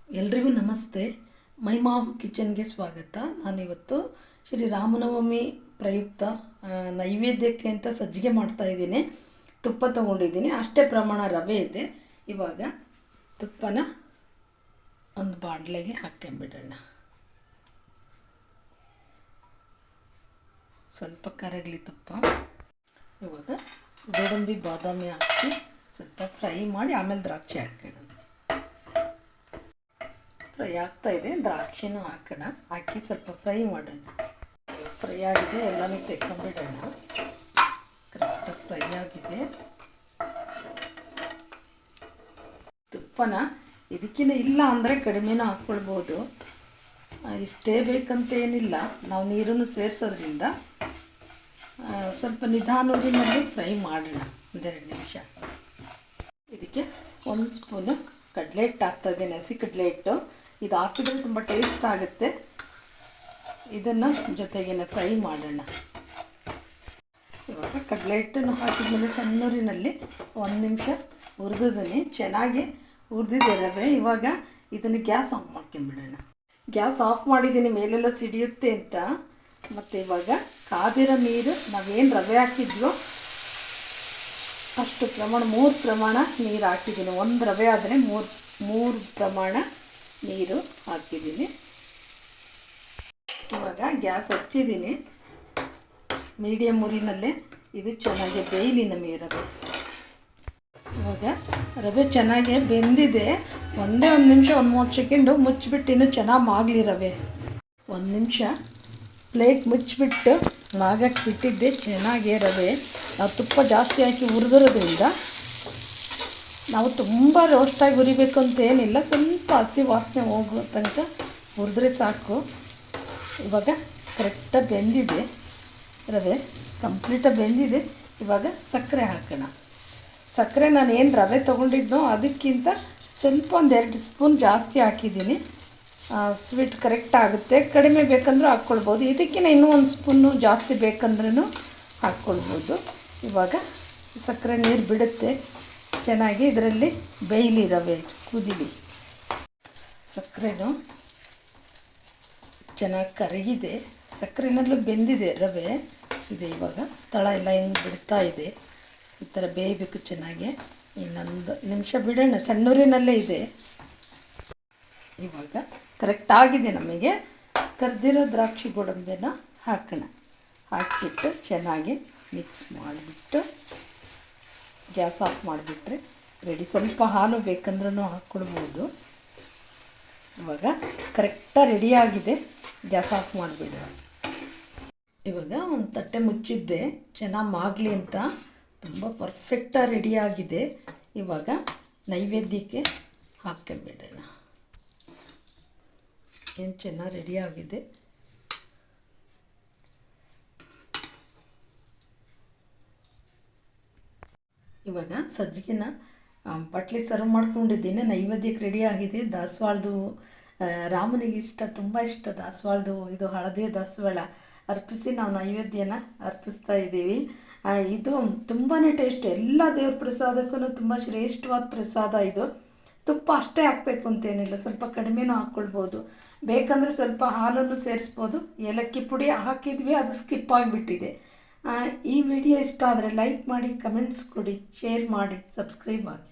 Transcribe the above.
ಎಲ್ರಿಗೂ ನಮಸ್ತೆ. ಮೈಮಾಮ್ ಕಿಚನ್ಗೆ ಸ್ವಾಗತ. ನಾನಿವತ್ತು ಶ್ರೀರಾಮನವಮಿ ಪ್ರಯುಕ್ತ ನೈವೇದ್ಯಕ್ಕೆ ಅಂತ ಸಜ್ಜಿಗೆ ಮಾಡ್ತಾಯಿದ್ದೀನಿ. ತುಪ್ಪ ತೊಗೊಂಡಿದ್ದೀನಿ, ಅಷ್ಟೇ ಪ್ರಮಾಣ ರವೆ ಇದೆ. ಇವಾಗ ತುಪ್ಪನ ಒಂದು ಬಾಣಲೆಗೆ ಹಾಕ್ಕೊಂಬಿಡೋಣ. ಸ್ವಲ್ಪ ಕರಗಲಿ ತುಪ್ಪ. ಇವಾಗ ಗೋಡಂಬಿ ಬಾದಾಮಿ ಹಾಕಿ ಸ್ವಲ್ಪ ಫ್ರೈ ಮಾಡಿ ಆಮೇಲೆ ದ್ರಾಕ್ಷಿ ಹಾಕೋಣ. ಫ್ರೈ ಆಗ್ತಾಯಿದೆ, ದ್ರಾಕ್ಷಿನೂ ಹಾಕೋಣ. ಹಾಕಿ ಸ್ವಲ್ಪ ಫ್ರೈ ಮಾಡೋಣ. ಫ್ರೈ ಆಗಿದೆ, ಎಲ್ಲನೂ ತೆಕ್ಕೊಂಬಿಡೋಣ. ಕರೆಕ್ಟಾಗಿ ಫ್ರೈ ಆಗಿದೆ. ತುಪ್ಪನ ಇದಕ್ಕಿಂತ ಇಲ್ಲ ಅಂದರೆ ಕಡಿಮೆನೂ ಹಾಕ್ಕೊಳ್ಬೋದು. ಇಷ್ಟೇ ಬೇಕಂತೇನಿಲ್ಲ. ನಾವು ನೀರನ್ನು ಸೇರಿಸೋದ್ರಿಂದ ಸ್ವಲ್ಪ ನಿಧಾನವಾಗಿ ಫ್ರೈ ಮಾಡೋಣ. ಒಂದೆರಡು ನಿಮಿಷ. ಇದಕ್ಕೆ 1 ಸ್ಪೂನು ಕಡಲೆ ಹಿಟ್ಟು ಹಾಕ್ತಾಯಿದ್ದೇನೆ, ಹಸಿ ಕಡಲೆ ಹಿಟ್ಟು. ಇದು ಹಾಕಿದ್ರೆ ತುಂಬ ಟೇಸ್ಟ್ ಆಗುತ್ತೆ. ಇದನ್ನು ಜೊತೆಗೇನೆ ಫ್ರೈ ಮಾಡೋಣ. ಇವಾಗ ಕಡಲೆ ಹಿಟ್ಟನ್ನು ಹಾಕಿದ್ಮೇಲೆ ಸಣ್ಣೂರಿನಲ್ಲಿ 1 ನಿಮಿಷ ಹುರಿದಿದ್ದೀನಿ. ಚೆನ್ನಾಗಿ ಹುರಿದಿದೆ ರವೆ. ಇವಾಗ ಇದನ್ನು ಗ್ಯಾಸ್ ಆಫ್ ಮಾಡ್ಕೊಂಬಿಡೋಣ. ಗ್ಯಾಸ್ ಆಫ್ ಮಾಡಿದ್ದೀನಿ, ಮೇಲೆಲ್ಲ ಸಿಡಿಯುತ್ತೆ ಅಂತ. ಮತ್ತು ಇವಾಗ ಕಾದಿರೋ ನೀರು, ನಾವೇನು ರವೆ ಹಾಕಿದ್ವೋ ಅಷ್ಟು ಪ್ರಮಾಣ 3 ಪ್ರಮಾಣ ನೀರು ಹಾಕಿದ್ದೀನಿ. 1 ರವೆ ಆದರೆ 3 ಪ್ರಮಾಣ ನೀರು ಹಾಕಿದ್ದೀನಿ. ಇವಾಗ ಗ್ಯಾಸ್ ಹಚ್ಚಿದ್ದೀನಿ, ಮೀಡಿಯಮ್ ಉರಿನಲ್ಲೇ. ಇದು ಚೆನ್ನಾಗಿ ಬೇಯಲಿ ನಮಗೆ ರವೆ. ಇವಾಗ ರವೆ ಚೆನ್ನಾಗಿ ಬೆಂದಿದೆ. ಒಂದೇ 1 ನಿಮಿಷ 30 ಸೆಕೆಂಡು ಮುಚ್ಚಿಬಿಟ್ಟು ಇನ್ನೂ ಚೆನ್ನಾಗಿ ಮಾಗಲಿ ರವೆ. 1 ನಿಮಿಷ ಪ್ಲೇಟ್ ಮುಚ್ಚಿಬಿಟ್ಟು ಮಾಗಕ್ಕೆ ಬಿಟ್ಟಿದ್ದೆ ಚೆನ್ನಾಗಿ ರವೆ. ನಾವು ತುಪ್ಪ ಜಾಸ್ತಿ ಹಾಕಿ ಹುರಿದಿರೋದ್ರಿಂದ ನಾವು ತುಂಬ ರೋಸ್ಟಾಗಿ ಹುರಿಬೇಕು ಅಂತ ಏನಿಲ್ಲ. ಸ್ವಲ್ಪ ಹಸಿ ವಾಸನೆ ಹೋಗೋ ತನಕ ಹುರಿದ್ರೆ ಸಾಕು. ಇವಾಗ ಕರೆಕ್ಟಾಗಿ ಬೆಂದಿದೆ ರವೆ, ಕಂಪ್ಲೀಟಾಗಿ ಬೆಂದಿದೆ. ಇವಾಗ ಸಕ್ಕರೆ ಹಾಕೋಣ. ಸಕ್ಕರೆ ನಾನು ಏನು ರವೆ ತೊಗೊಂಡಿದ್ದೋ ಅದಕ್ಕಿಂತ ಸ್ವಲ್ಪ 1-2 ಸ್ಪೂನ್ ಜಾಸ್ತಿ ಹಾಕಿದ್ದೀನಿ. ಸ್ವೀಟ್ ಕರೆಕ್ಟ್ ಆಗುತ್ತೆ. ಕಡಿಮೆ ಬೇಕಂದ್ರೂ ಹಾಕ್ಕೊಳ್ಬೋದು. ಇದಕ್ಕಿಂತ ಇನ್ನೂ 1 ಸ್ಪೂನು ಜಾಸ್ತಿ ಬೇಕಂದ್ರೂ ಹಾಕ್ಕೊಳ್ಬೋದು. ಇವಾಗ ಸಕ್ಕರೆ ನೀರು ಬಿಡುತ್ತೆ ಚೆನ್ನಾಗಿ. ಇದರಲ್ಲಿ ಬೇಯಲಿ ರವೆ, ಕುದೀಲಿ. ಸಕ್ಕರೆನೂ ಚೆನ್ನಾಗಿ ಕರಗಿದೆ, ಸಕ್ಕರೆನಲ್ಲೂ ಬೆಂದಿದೆ ರವೆ. ಇದೆ ಇವಾಗ ತಳ ಎಲ್ಲ ಹಿಂಗೆ ಬಿಡ್ತಾ ಇದೆ. ಈ ಥರ ಬೇಯಬೇಕು ಚೆನ್ನಾಗಿ. ಇನ್ನೊಂದು ನಿಮಿಷ ಬಿಡೋಣ, ಸಣ್ಣೂರಿನಲ್ಲೇ ಇದೆ. ಇವಾಗ ಕರೆಕ್ಟಾಗಿದೆ. ನಮಗೆ ಕರೆದಿರೋ ದ್ರಾಕ್ಷಿ ಗೋಡಂಬಿನ ಹಾಕೋಣ. ಹಾಕಿಬಿಟ್ಟು ಚೆನ್ನಾಗಿ ಮಿಕ್ಸ್ ಮಾಡಿಬಿಟ್ಟು ಗ್ಯಾಸ್ ಆಫ್ ಮಾಡಿಬಿಟ್ರೆ ರೆಡಿ. ಸ್ವಲ್ಪ ಹಾಲು ಬೇಕಂದ್ರೂ ಹಾಕ್ಕೊಳ್ಬೋದು. ಇವಾಗ ಕರೆಕ್ಟಾಗಿ ರೆಡಿಯಾಗಿದೆ. ಗ್ಯಾಸ್ ಆಫ್ ಮಾಡಿಬಿಡೋಣ. ಇವಾಗ ಒಂದು ತಟ್ಟೆ ಮುಚ್ಚಿದ್ದೆ ಚೆನ್ನಾಗಿ ಮಾಗಲಿ ಅಂತ. ತುಂಬ ಪರ್ಫೆಕ್ಟಾಗಿ ರೆಡಿಯಾಗಿದೆ. ಇವಾಗ ನೈವೇದ್ಯಕ್ಕೆ ಹಾಕ್ಕೊಂಬಿಡೋಣ. ಏನು ಚೆನ್ನಾಗಿ ರೆಡಿಯಾಗಿದೆ. ಇವಾಗ ಸಜ್ಜಿಗೆನ ಬಟ್ಲಿ ಸರ್ವ್ ಮಾಡ್ಕೊಂಡಿದ್ದೀನಿ. ನೈವೇದ್ಯಕ್ಕೆ ರೆಡಿಯಾಗಿದೆ. ದಾಸವಾಳದು ರಾಮನಿಗೆ ಇಷ್ಟ, ತುಂಬ ಇಷ್ಟ ದಾಸವಾಳದು. ಇದು ಹಳದಿ ದಾಸವಾಳ ಅರ್ಪಿಸಿ ನಾವು ನೈವೇದ್ಯನ ಅರ್ಪಿಸ್ತಾ ಇದ್ದೀವಿ. ಇದು ತುಂಬಾ ಟೇಸ್ಟ್. ಎಲ್ಲ ದೇವ್ರ ಪ್ರಸಾದಕ್ಕೂ ತುಂಬ ಶ್ರೇಷ್ಠವಾದ ಪ್ರಸಾದ ಇದು. ತುಪ್ಪ ಅಷ್ಟೇ ಹಾಕಬೇಕು ಅಂತೇನಿಲ್ಲ, ಸ್ವಲ್ಪ ಕಡಿಮೆನೂ ಹಾಕ್ಕೊಳ್ಬೋದು. ಬೇಕಂದರೆ ಸ್ವಲ್ಪ ಹಾಲನ್ನು ಸೇರಿಸ್ಬೋದು. ಏಲಕ್ಕಿ ಪುಡಿ ಹಾಕಿದ್ವಿ, ಅದು ಸ್ಕಿಪ್ ಆಗಿಬಿಟ್ಟಿದೆ. ಈ ವಿಡಿಯೋ ಇಷ್ಟ ಆದರೆ ಲೈಕ್ ಮಾಡಿ, ಕಮೆಂಟ್ಸ್ ಕೊಡಿ, ಶೇರ್ ಮಾಡಿ, ಸಬ್ಸ್ಕ್ರೈಬ್ ಆಗಿ.